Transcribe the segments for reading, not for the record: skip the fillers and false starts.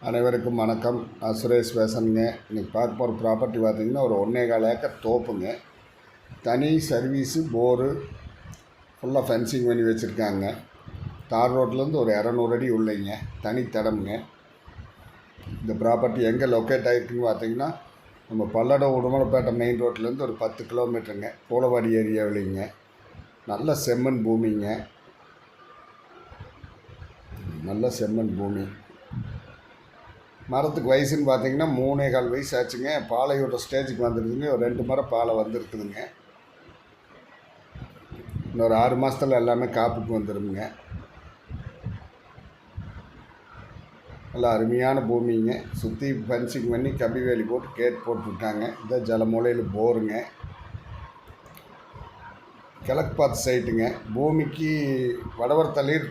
அனைவருக்கும் வணக்கம். நான் சுரேஷ் பேசுகிறேங்க. இன்றைக்கி பார்க்க போகிற ப்ராப்பர்ட்டி பார்த்திங்கன்னா ஒரு 1.25 ஏக்கர் தோப்புங்க. தனி சர்வீஸு, போரு, ஃபுல்லாக ஃபென்சிங் பண்ணி வச்சுருக்காங்க. தார் ரோட்லேருந்து ஒரு 200 அடி உள்ளைங்க, தனி தடம்ங்க. இந்த ப்ராப்பர்ட்டி எங்கே லொக்கேட் ஆகிருக்குன்னு பார்த்திங்கன்னா நம்ம பல்லடம் உடுமலைப்பேட்டை மெயின் ரோட்லேருந்து ஒரு 10 கிலோமீட்டருங்க, பூலவாடி ஏரியாவிலிங்க. நல்ல செம்மண் பூமிங்க, நல்ல செம்மண் பூமி. மரத்துக்கு வயசுன்னு பார்த்தீங்கன்னா 3.25 வயசு ஆச்சுங்க. பாலையோட ஸ்டேஜுக்கு வந்துடுதுங்க. ஒரு 2 மரம் பாலை வந்துருக்குதுங்க. இன்னொரு 6 மாதத்தில் எல்லாமே காப்புக்கு வந்துடுங்க. நல்லா அருமையான பூமிங்க. சுற்றி ஃபென்சிங் பண்ணி கம்பி வேலி போட்டு கேட் போட்டுருக்காங்க. இந்த ஜலமூலையில் போருங்க. கிழக்கு பார்த்து சைட்டுங்க. பூமிக்கு வடவர் தள்ளீர்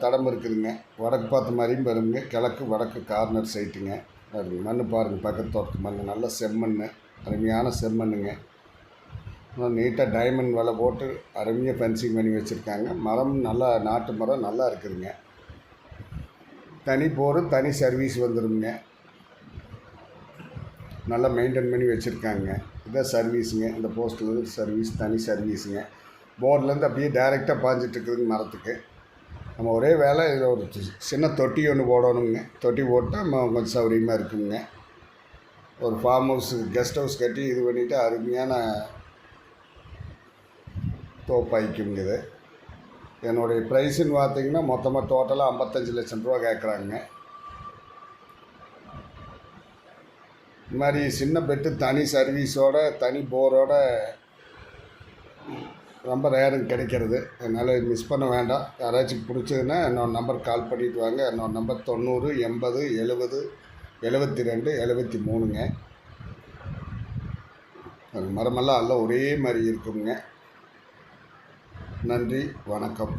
தடம் இருக்குதுங்க. வடக்கு பார்த்த மாதிரியும் வருங்க. கிழக்கு வடக்கு கார்னர் சைட்டுங்க. மண் பாருங்கள், பக்கத்து தோட்டத்து மண் நல்ல செம்மண், அருமையான செம்மண்ணுங்க. நீட்டாக டைமண்ட் வலை போட்டு அருமையாக ஃபென்சிங் பண்ணி வச்சுருக்காங்க. மரம் நல்லா நாட்டு மரம் நல்லா இருக்குதுங்க. தனி போர், தனி சர்வீஸ் வந்துடுங்க. நல்லா மெயின்டைன் பண்ணி வச்சுருக்காங்க. இதான் சர்வீஸுங்க. இந்த போஸ்டில் சர்வீஸ், தனி சர்வீஸுங்க. போர்ட்லேருந்து அப்படியே டைரெக்டாக பாஞ்சிட்ருக்குதுங்க மரத்துக்கு. நம்ம ஒரே வேலை, இதில் ஒரு சின்ன தொட்டி ஒன்று போடணுங்க. தொட்டி போட்டால் நம்ம கொஞ்சம் சௌகரியமாக இருக்குங்க. ஒரு ஃபார்ம் ஹவுஸ், கெஸ்ட் ஹவுஸ் கட்டி இது பண்ணிவிட்டு அருமையான தோப்பாய்க்குங்க. இது என்னுடைய ப்ரைஸுன்னு பார்த்தீங்கன்னா மொத்தமாக டோட்டலாக 55 லட்சம் ரூபா கேட்குறாங்க. இது மாதிரி சின்ன பெட்டு, தனி சர்வீஸோட, தனி போரோட ரொம்ப ரேருங்க கிடைக்கிறது. அதனால் மிஸ் பண்ண வேண்டாம். யாராச்சும் பிடிச்சதுன்னா என்னோட நம்பர் கால் பண்ணிவிட்டு வாங்க. என்னோட நம்பர் 90 80 70 72 73ங்க. அது மரமெல்லாம் எல்லாம் ஒரே மாதிரி இருக்குங்க. நன்றி, வணக்கம்.